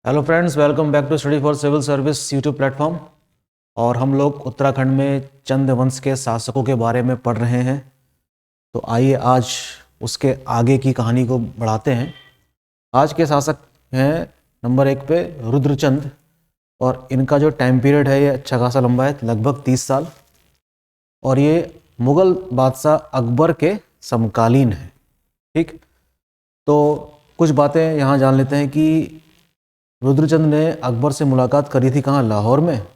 Hello friends, welcome back to study for civil service YouTube platform. और हम लोग उत्तराखंड में चंद वंश के शासकों के बारे में पढ़ रहे हैं। तो आइए आज उसके आगे की कहानी को बढ़ाते हैं। आज के शासक हैं नंबर 1 पे रुद्रचंद, और इनका जो टाइम पीरियड है ये अच्छा खासा लंबा है, लगभग 30 साल। और ये मुग़ल बादशाह अकबर के समकालीन है। ठीक, तो कुछ बातें यहाँ जान लेते हैं कि रुद्रचंद ने अकबर से मुलाकात करी थी कहाँ, लाहौर में।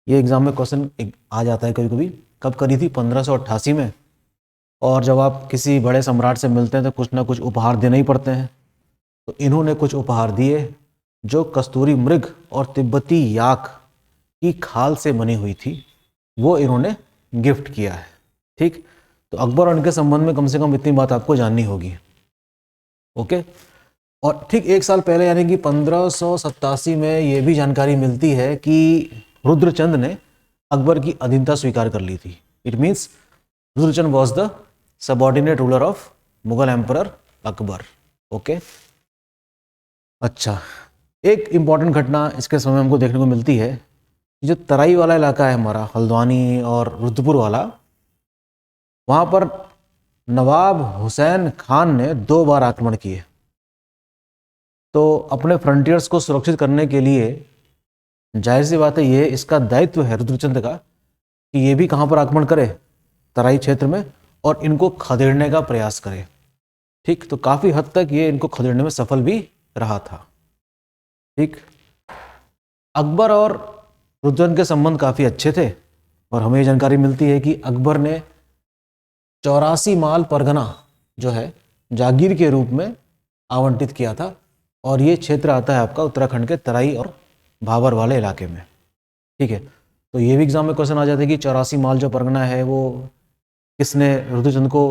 ये एग्ज़ाम में क्वेश्चन आ जाता है कभी कभी। कब करी थी? 1588 में। और जब आप किसी बड़े सम्राट से मिलते हैं तो कुछ ना कुछ उपहार देने ही पड़ते हैं। तो इन्होंने कुछ उपहार दिए जो कस्तूरी मृग और तिब्बती याक की खाल से बनी हुई थी, वो इन्होंने गिफ्ट किया है। ठीक, तो अकबर और इनके संबंध में कम से कम इतनी बात आपको जाननी होगी। ओके। और ठीक 1 साल पहले यानी कि 1587 में ये भी जानकारी मिलती है कि रुद्रचंद ने अकबर की अधीनता स्वीकार कर ली थी। It means Rudrachand was the subordinate ruler of Mughal emperor Akbar. Okay. अच्छा, एक इम्पॉर्टेंट घटना इसके समय हमको देखने को मिलती है। जो तराई वाला इलाका है हमारा, हल्द्वानी और रुद्रपुर वाला, वहाँ पर नवाब हुसैन खान ने 2 बार आक्रमण किए। तो अपने फ्रंटियर्स को सुरक्षित करने के लिए जाहिर सी बात है, ये इसका दायित्व है रुद्रचंद का कि ये भी कहाँ पर आक्रमण करे, तराई क्षेत्र में, और इनको खदेड़ने का प्रयास करे। ठीक, तो काफ़ी हद तक ये इनको खदेड़ने में सफल भी रहा था। ठीक, अकबर और रुद्रचंद के संबंध काफ़ी अच्छे थे। और हमें ये जानकारी मिलती है कि अकबर ने 84 माल परगना जो है जागीर के रूप में आवंटित किया था। और ये क्षेत्र आता है आपका उत्तराखंड के तराई और भाबर वाले इलाके में। ठीक है, तो ये भी एग्जाम में क्वेश्चन आ जाता है कि 84 माल जो परगना है वो किसने रुद्रचंद को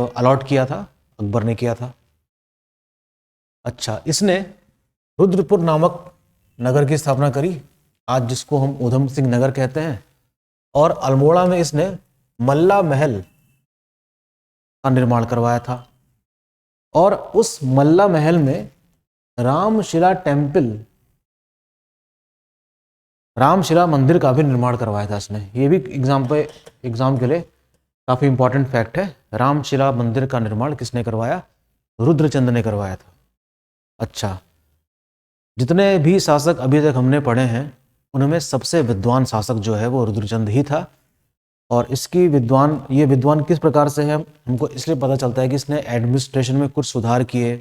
अलॉट किया था? अकबर ने किया था। अच्छा, इसने रुद्रपुर नामक नगर की स्थापना करी, आज जिसको हम ऊधम सिंह नगर कहते हैं। और अल्मोड़ा में इसने मल्ला महल का निर्माण करवाया था। और उस मल्ला महल में रामशिला टेम्पल, रामशिला मंदिर का भी निर्माण करवाया था इसने। ये भी एग्जाम के लिए काफ़ी इंपॉर्टेंट फैक्ट है। रामशिला मंदिर का निर्माण किसने करवाया? रुद्रचंद ने करवाया था। अच्छा, जितने भी शासक अभी तक हमने पढ़े हैं उनमें सबसे विद्वान शासक जो है वो रुद्रचंद ही था। और इसकी ये विद्वान किस प्रकार से है हमको इसलिए पता चलता है कि इसने एडमिनिस्ट्रेशन में कुछ सुधार किए,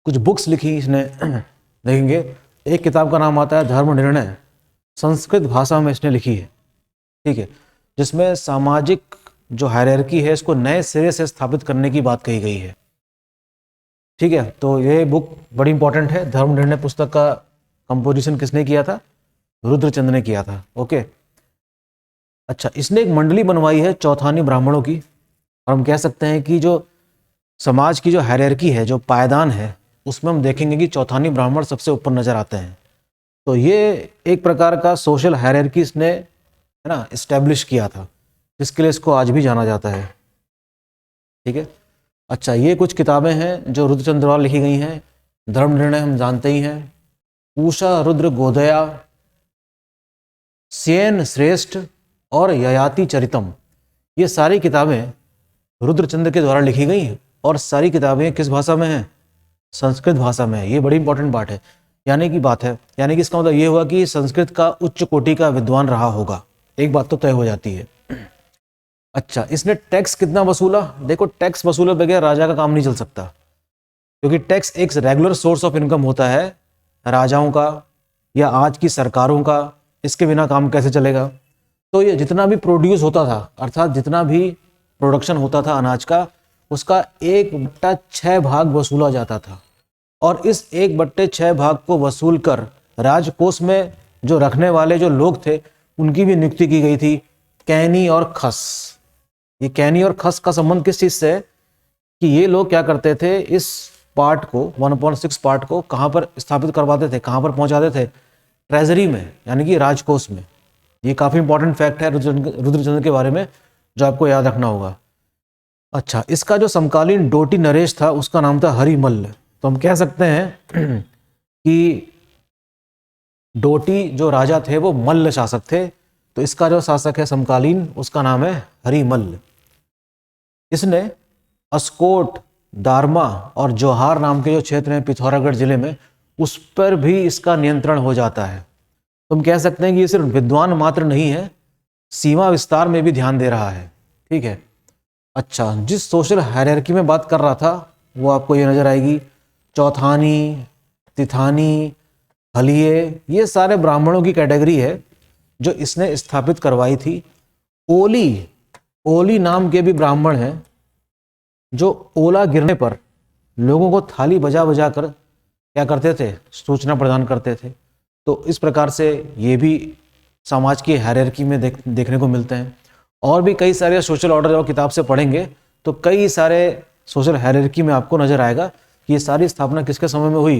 कुछ बुक्स लिखी इसने। देखेंगे एक किताब का नाम आता है धर्म निर्णय, संस्कृत भाषा में इसने लिखी है। ठीक है, जिसमें सामाजिक जो हायरार्की है इसको नए सिरे से स्थापित करने की बात कही गई है। ठीक है, तो ये बुक बड़ी इंपॉर्टेंट है। धर्म निर्णय पुस्तक का कंपोजिशन किसने किया था? रुद्रचंद ने किया था। ओके। अच्छा, इसने एक मंडली बनवाई है चौथानी ब्राह्मणों की। और हम कह सकते हैं कि जो समाज की जो हायरार्की है, जो पायदान है, उसमें हम देखेंगे कि चौथानी ब्राह्मण सबसे ऊपर नजर आते हैं। तो ये एक प्रकार का सोशल हायरार्की इसने, है ना, इस्टेब्लिश किया था, जिसके लिए इसको आज भी जाना जाता है। ठीक है। अच्छा, ये कुछ किताबें हैं जो रुद्रचंद द्वारा लिखी गई हैं। धर्म निर्णय हम जानते ही हैं, उषा रुद्र गोदया, सेन श्रेष्ठ और ययाति चरितम, ये सारी किताबें रुद्रचंद के द्वारा लिखी गई हैं। और सारी किताबें किस भाषा में हैं? संस्कृत भाषा में है। ये बड़ी इंपॉर्टेंट बात है, यानी कि इसका मतलब ये हुआ कि संस्कृत का उच्च कोटि का विद्वान रहा होगा। एक बात तो तय हो जाती है। अच्छा, इसने टैक्स कितना वसूला? देखो, टैक्स वसूले बगैर राजा का काम नहीं चल सकता, क्योंकि टैक्स एक रेगुलर सोर्स ऑफ इनकम होता है राजाओं का या आज की सरकारों का। इसके बिना काम कैसे चलेगा? तो ये जितना भी प्रोड्यूस होता था, अर्थात जितना भी प्रोडक्शन होता था अनाज का, उसका 1/6 भाग वसूला जाता था। और इस 1/6 भाग को वसूल कर राजकोष में जो रखने वाले जो लोग थे उनकी भी नियुक्ति की गई थी, कैनी और खस। ये कैनी और खस का संबंध किस चीज से है कि ये लोग क्या करते थे, इस पार्ट को 1/6 पार्ट को कहाँ पर स्थापित करवाते थे, कहाँ पर पहुंचाते थे? ट्रेजरी में, यानी कि राजकोष में। ये काफी इंपॉर्टेंट फैक्ट है रुद्रचंद के बारे में जो आपको याद रखना होगा। अच्छा, इसका जो समकालीन डोटी नरेश था उसका नाम था हरिमल्ल। तो हम कह सकते हैं कि डोटी जो राजा थे वो मल्ल शासक थे, तो इसका जो शासक है समकालीन उसका नाम है हरिमल्ल। इसने अस्कोट, दारमा और जोहार नाम के जो क्षेत्र हैं पिथौरागढ़ जिले में, उस पर भी इसका नियंत्रण हो जाता है। तुम कह सकते हैं कि ये सिर्फ विद्वान मात्र नहीं है, सीमा विस्तार में भी ध्यान दे रहा है। ठीक है। अच्छा, जिस सोशल हायरार्की में बात कर रहा था वो आपको ये नजर आएगी। चौथानी, तिथानी, हलिये, ये सारे ब्राह्मणों की कैटेगरी है जो इसने स्थापित करवाई थी। ओली, ओली नाम के भी ब्राह्मण हैं जो ओला गिरने पर लोगों को थाली बजा बजा कर क्या करते थे, सूचना प्रदान करते थे। तो इस प्रकार से ये भी समाज की हायरार्की में देखने को मिलते हैं। और भी कई सारे सोशल ऑर्डर जब किताब से पढ़ेंगे तो कई सारे सोशल हायरार्की में आपको नजर आएगा कि ये सारी स्थापना किसके समय में हुई,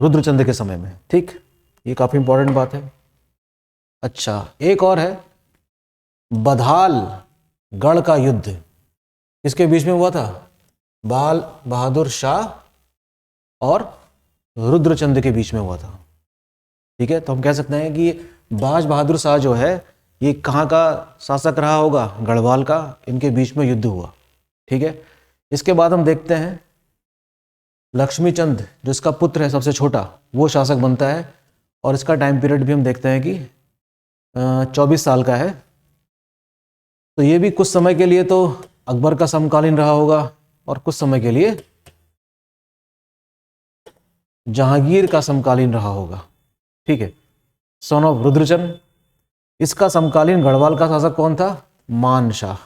रुद्रचंद के समय में। ठीक, ये काफ़ी इंपॉर्टेंट बात है। अच्छा, एक और है, बधाल गढ़ का युद्ध किसके बीच में हुआ था, बाल बहादुर शाह और रुद्रचंद के बीच में हुआ था। ठीक है, तो हम कह सकते हैं कि बाज बहादुर शाह जो है ये कहाँ का शासक रहा होगा, गढ़वाल का, इनके बीच में युद्ध हुआ। ठीक है। इसके बाद हम देखते हैं लक्ष्मी चंद, जो इसका पुत्र है सबसे छोटा, वो शासक बनता है और इसका टाइम पीरियड भी हम देखते हैं कि 24 साल का है। तो ये भी कुछ समय के लिए तो अकबर का समकालीन रहा होगा और कुछ समय के लिए जहांगीर का समकालीन रहा होगा। ठीक है। सन ऑफ रुद्रचंद, इसका समकालीन गढ़वाल का शासक कौन था, मान शाह।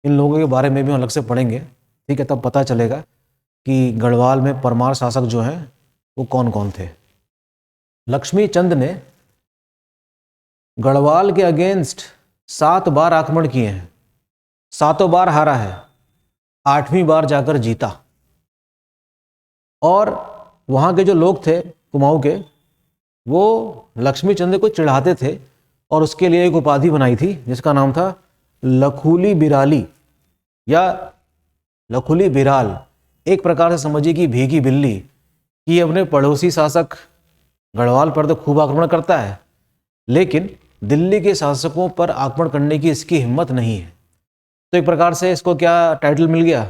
इन लोगों के बारे में भी हम अलग से पढ़ेंगे। ठीक है, तब पता चलेगा कि गढ़वाल में परमार शासक जो हैं वो कौन कौन थे। लक्ष्मी चंद ने गढ़वाल के अगेंस्ट 7 बार आक्रमण किए हैं, 7 बार हारा है, 8वीं बार जाकर जीता। और वहाँ के जो लोग थे कुमाऊं के, वो लक्ष्मी चंद को चिढ़ाते थे और उसके लिए एक उपाधि बनाई थी जिसका नाम था लखूली बिराली या लखुली बिराल। एक प्रकार से समझिए कि भीगी बिल्ली, कि अपने पड़ोसी शासक गढ़वाल पर तो खूब आक्रमण करता है लेकिन दिल्ली के शासकों पर आक्रमण करने की इसकी हिम्मत नहीं है। तो एक प्रकार से इसको क्या टाइटल मिल गया,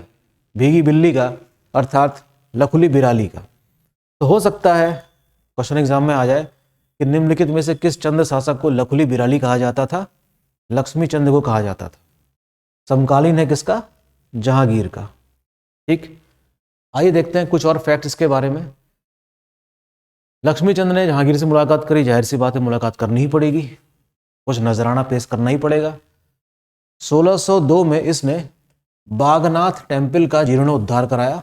भीगी बिल्ली का, अर्थात लखुली बिराली का। तो हो सकता है क्वेश्चन एग्जाम में आ जाए कि निम्नलिखित में से किस चंद शासक को लखुली बिराली कहा जाता था, लक्ष्मी चंद को कहा जाता था। समकालीन है किसका, जहांगीर का। ठीक, आइए देखते हैं कुछ और फैक्ट इसके बारे में। लक्ष्मी चंद ने जहांगीर से मुलाकात करी, जाहिर सी बात है मुलाकात करनी ही पड़ेगी, कुछ नजराना पेश करना ही पड़ेगा। 1602 में इसने बागनाथ टेम्पल का जीर्णोद्धार कराया,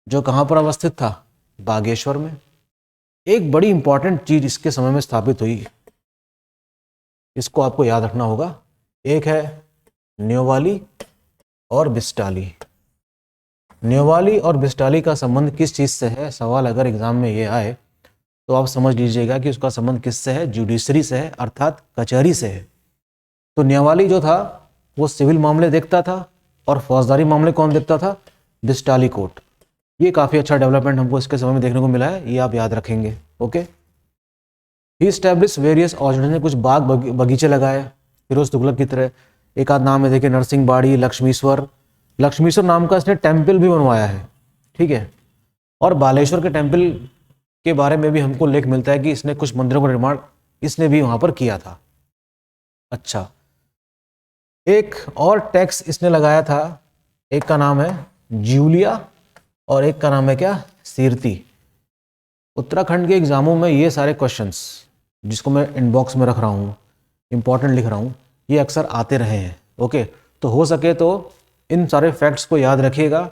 जो कहाँ पर अवस्थित था, बागेश्वर में। एक बड़ी इंपॉर्टेंट चीज इसके समय में स्थापित हुई, इसको आपको याद रखना होगा। एक है न्योवाली और बिस्टाली। न्योवाली और बिस्टाली का संबंध किस चीज से है, सवाल अगर एग्जाम में ये आए तो आप समझ लीजिएगा कि उसका संबंध किससे है, जुडिशरी से है, अर्थात कचहरी से है। तो न्योवाली जो था वो सिविल मामले देखता था और फौजदारी मामले कौन देखता था, बिस्टाली कोर्ट। ये काफ़ी अच्छा डेवलपमेंट हमको इसके समय में देखने को मिला है, ये आप याद रखेंगे। ओके। ही स्टैब्लिश वेरियस ऑर्डिनेंस ने कुछ बाग बगीचे लगाए फिरोज तुगलक की तरह। एक आध नाम है देखिए, नरसिंह बाड़ी, लक्ष्मीश्वर। लक्ष्मीश्वर नाम का इसने टेम्पल भी बनवाया है। ठीक है। और बालेश्वर के टेम्पल के बारे में भी हमको लेख मिलता है कि इसने कुछ मंदिरों का निर्माण इसने भी वहां पर किया था। अच्छा, एक और टैक्स इसने लगाया था, एक का नाम है जूलिया और एक का नाम है क्या, सीरती। उत्तराखंड के एग्जामों में ये सारे क्वेश्चंस जिसको मैं इनबॉक्स में रख रहा हूँ, इंपॉर्टेंट लिख रहा हूँ, ये अक्सर आते रहे हैं। ओके, तो हो सके तो इन सारे फैक्ट्स को याद रखिएगा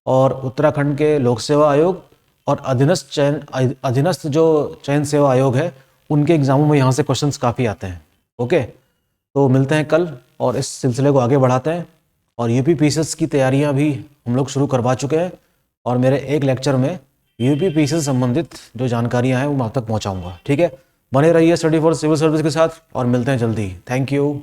और उत्तराखंड के लोक सेवा आयोग और अधीनस्थ जो चयन सेवा आयोग है उनके एग्जामों में यहाँ से क्वेश्चंस काफ़ी आते हैं। ओके, तो मिलते हैं कल और इस सिलसिले को आगे बढ़ाते हैं। और यूपीपीसीएस की तैयारियां भी हम लोग शुरू करवा चुके हैं और मेरे एक लेक्चर में यूपीपीसीएस संबंधित जो जानकारियां हैं वो मैं आप तक पहुंचाऊंगा। ठीक है, बने रहिए स्टडी फॉर सिविल सर्विस के साथ और मिलते हैं जल्दी। Thank you.